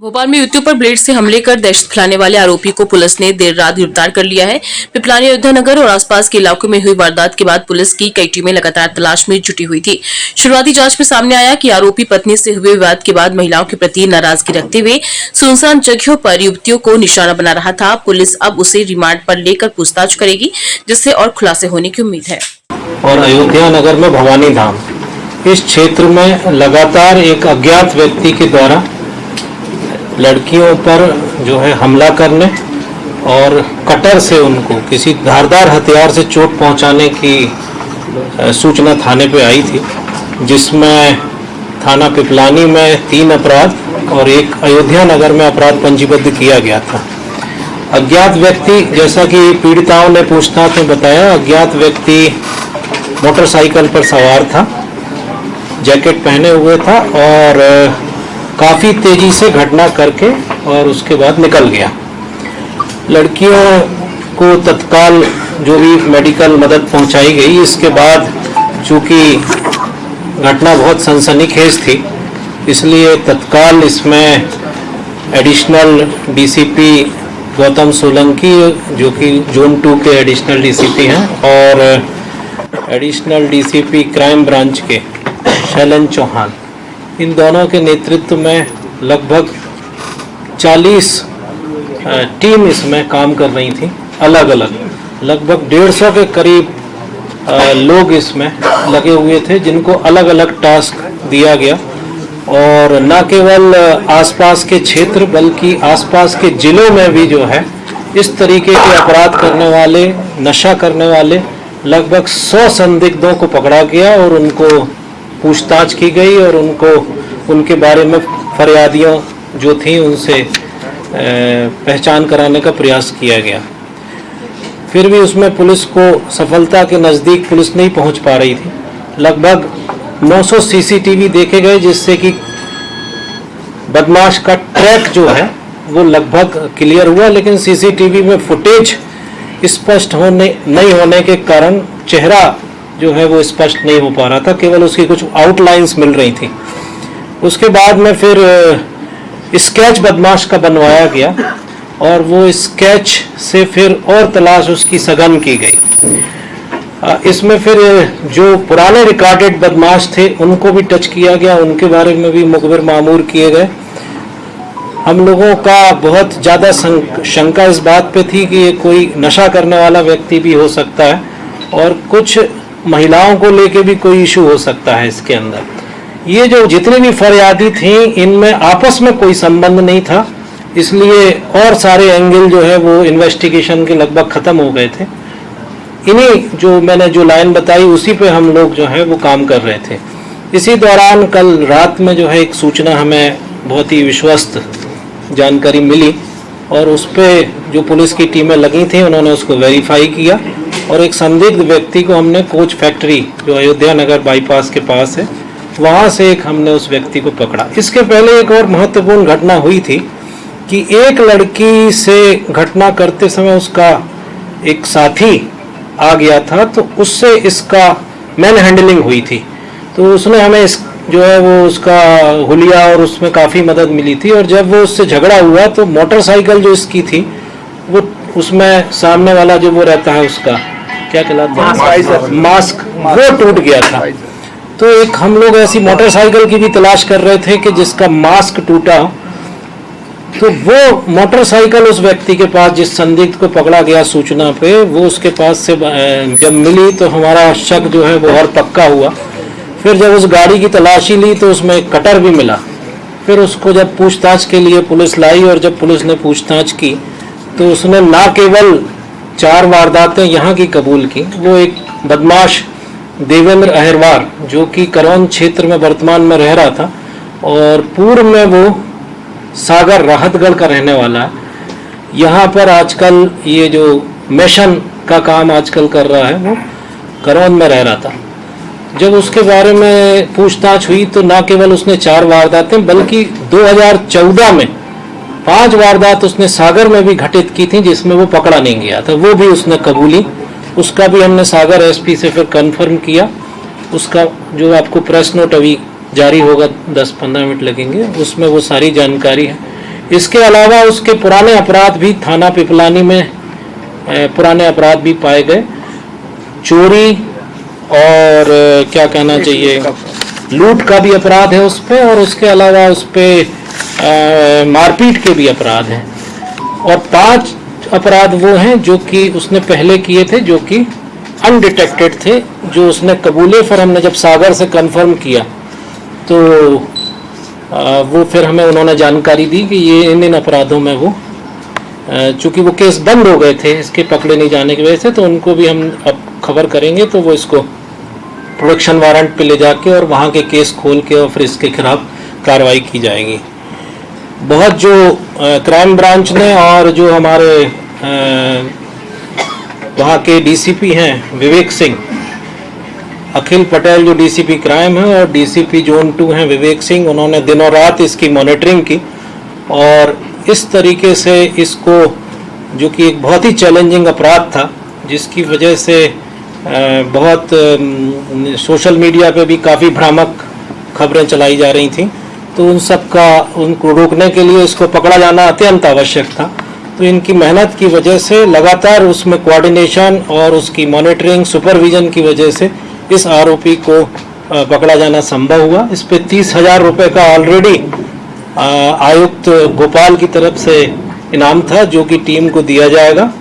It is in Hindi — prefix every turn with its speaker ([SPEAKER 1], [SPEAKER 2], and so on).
[SPEAKER 1] भोपाल में युवतियों पर ब्लेड से हमले कर दहशत फैलाने वाले आरोपी को पुलिस ने देर रात गिरफ्तार कर लिया है। पिपलानी अयोध्या नगर और आसपास के इलाकों में हुई वारदात के बाद पुलिस की कई टीमें लगातार तलाश में जुटी हुई थी। शुरुआती जांच में सामने आया कि आरोपी पत्नी से हुए विवाद के बाद महिलाओं के प्रति नाराजगी रखते हुए सुनसान जगहों पर युवतियों को निशाना बना रहा था। पुलिस अब उसे रिमांड पर लेकर पूछताछ करेगी, जिससे और खुलासे होने की उम्मीद है।
[SPEAKER 2] और अयोध्या नगर में भवानी धाम इस क्षेत्र में लगातार एक अज्ञात व्यक्ति के द्वारा लड़कियों पर जो है हमला करने और कटर से उनको किसी धारदार हथियार से चोट पहुंचाने की सूचना थाने पे आई थी, जिसमें थाना पिपलानी में 3 अपराध और एक अयोध्या नगर में अपराध पंजीबद्ध किया गया था। अज्ञात व्यक्ति, जैसा कि पीड़िताओं ने पूछताछ में बताया, अज्ञात व्यक्ति मोटरसाइकिल पर सवार था, जैकेट पहने हुए था और काफ़ी तेज़ी से घटना करके और उसके बाद निकल गया। लड़कियों को तत्काल जो भी मेडिकल मदद पहुंचाई गई। इसके बाद चूँकि घटना बहुत सनसनीखेज थी, इसलिए तत्काल इसमें एडिशनल डीसीपी गौतम सोलंकी, जो कि जोन 2 के एडिशनल डीसीपी हैं, और एडिशनल डीसीपी क्राइम ब्रांच के शैलन चौहान, इन दोनों के नेतृत्व में लगभग 40 टीम इसमें काम कर रही थी। अलग अलग लगभग 150 के करीब लोग इसमें लगे हुए थे, जिनको अलग अलग टास्क दिया गया। और न केवल आसपास के क्षेत्र बल्कि आसपास के जिलों में भी जो है इस तरीके के अपराध करने वाले, नशा करने वाले लगभग 100 संदिग्धों को पकड़ा गया और उनको पूछताछ की गई और उनको उनके बारे में फरियादियों जो थी उनसे पहचान कराने का प्रयास किया गया। फिर भी उसमें पुलिस को सफलता के नज़दीक पुलिस नहीं पहुंच पा रही थी। लगभग 900 सीसीटीवी देखे गए, जिससे कि बदमाश का ट्रैक जो है वो लगभग क्लियर हुआ, लेकिन सीसीटीवी में फुटेज स्पष्ट नहीं होने के कारण चेहरा जो है वो स्पष्ट नहीं हो पा रहा था, केवल उसकी कुछ आउटलाइंस मिल रही थी। उसके बाद में फिर स्केच बदमाश का बनवाया गया और वो स्केच से फिर और तलाश उसकी सघन की गई। इसमें फिर जो पुराने रिकॉर्डेड बदमाश थे उनको भी टच किया गया, उनके बारे में भी मुखबिर मामूर किए गए। हम लोगों का बहुत ज़्यादा शंका इस बात पे थी कि ये कोई नशा करने वाला व्यक्ति भी हो सकता है और कुछ महिलाओं को लेके भी कोई इशू हो सकता है इसके अंदर। ये जो जितनी भी फरियादी थी इनमें आपस में कोई संबंध नहीं था, इसलिए और सारे एंगल जो है वो इन्वेस्टिगेशन के लगभग ख़त्म हो गए थे। इन्हीं जो मैंने जो लाइन बताई उसी पे हम लोग जो है वो काम कर रहे थे। इसी दौरान कल रात में जो है एक सूचना हमें बहुत ही विश्वस्त जानकारी मिली और उस पर जो पुलिस की टीमें लगी थी उन्होंने उसको वेरीफाई किया और एक संदिग्ध व्यक्ति को हमने कोच फैक्ट्री जो अयोध्या नगर बाईपास के पास है वहाँ से हमने उस व्यक्ति को पकड़ा। इसके पहले एक और महत्वपूर्ण घटना हुई थी कि एक लड़की से घटना करते समय उसका एक साथी आ गया था, तो उससे इसका मैन हैंडलिंग हुई थी। तो उसने हमें इस जो है वो उसका हुलिया और उसमें काफ़ी मदद मिली थी। और जब वो उससे झगड़ा हुआ तो मोटरसाइकिल जो इसकी थी वो उसमें सामने वाला जो वो रहता है उसका क्या कहलाता है, मास्क, वो टूट गया था। तो एक हम लोग ऐसी मोटरसाइकिल की भी तलाश कर रहे थे कि जिसका मास्क टूटा हो। तो वो मोटरसाइकिल उस व्यक्ति के पास, जिस संदिग्ध को पकड़ा गया सूचना पे, वो उसके पास से जब मिली तो हमारा शक जो है वो और पक्का हुआ। फिर जब उस गाड़ी की तलाशी ली तो उसमें एक कटर भी मिला। फिर उसको जब पूछताछ के लिए पुलिस लाई और जब पुलिस ने पूछताछ की तो उसने ना केवल 4 वारदातें यहाँ की कबूल की, वो एक बदमाश देवेंद्र अहिरवार जो कि करौन क्षेत्र में वर्तमान में रह रहा था और पूर्व में वो सागर राहतगढ़ का रहने वाला है। यहाँ पर आजकल ये जो मेशन का काम आजकल कर रहा है वो करौन में रह रहा था। जब उसके बारे में पूछताछ हुई तो ना केवल उसने 4 वारदातें बल्कि 2014 में 5 वारदात उसने सागर में भी घटित की थी, जिसमें वो पकड़ा नहीं गया था, वो भी उसने कबूली। उसका भी हमने सागर एसपी से फिर कंफर्म किया। उसका जो आपको प्रेस नोट अभी जारी होगा 10-15 मिनट लगेंगे, उसमें वो सारी जानकारी है। इसके अलावा उसके पुराने अपराध भी थाना पिपलानी में पुराने अपराध भी पाए गए। चोरी और क्या कहना चाहिए, लूट का भी अपराध है उस पे, और उसके अलावा उस पे मारपीट के भी अपराध हैं। और 5 अपराध वो हैं जो कि उसने पहले किए थे, जो कि अनडिटेक्टेड थे, जो उसने कबूले। फिर हमने जब सागर से कंफर्म किया तो वो फिर हमें उन्होंने जानकारी दी कि ये इन अपराधों में वो चूँकि वो केस बंद हो गए थे इसके पकड़े नहीं जाने की वजह से, तो उनको भी हम अब खबर करेंगे तो वो इसको प्रोडक्शन वारंट पे ले जाके और वहाँ के केस खोल के और फिर इसके खिलाफ कार्रवाई की जाएगी। बहुत जो क्राइम ब्रांच ने और जो हमारे वहाँ के डीसीपी हैं विवेक सिंह, अखिल पटेल जो डीसीपी क्राइम है, और डीसीपी जोन 2 हैं विवेक सिंह, उन्होंने दिनों रात इसकी मॉनिटरिंग की और इस तरीके से इसको, जो कि एक बहुत ही चैलेंजिंग अपराध था जिसकी वजह से बहुत सोशल मीडिया पे भी काफ़ी भ्रामक खबरें चलाई जा रही थी, तो उन सब का उनको रोकने के लिए इसको पकड़ा जाना अत्यंत आवश्यक था। तो इनकी मेहनत की वजह से लगातार उसमें कोऑर्डिनेशन और उसकी मॉनिटरिंग सुपरविजन की वजह से इस आरोपी को पकड़ा जाना संभव हुआ। इस पे 30,000 रुपये का ऑलरेडी आयुक्त भोपाल की तरफ से इनाम था जो कि टीम को दिया जाएगा।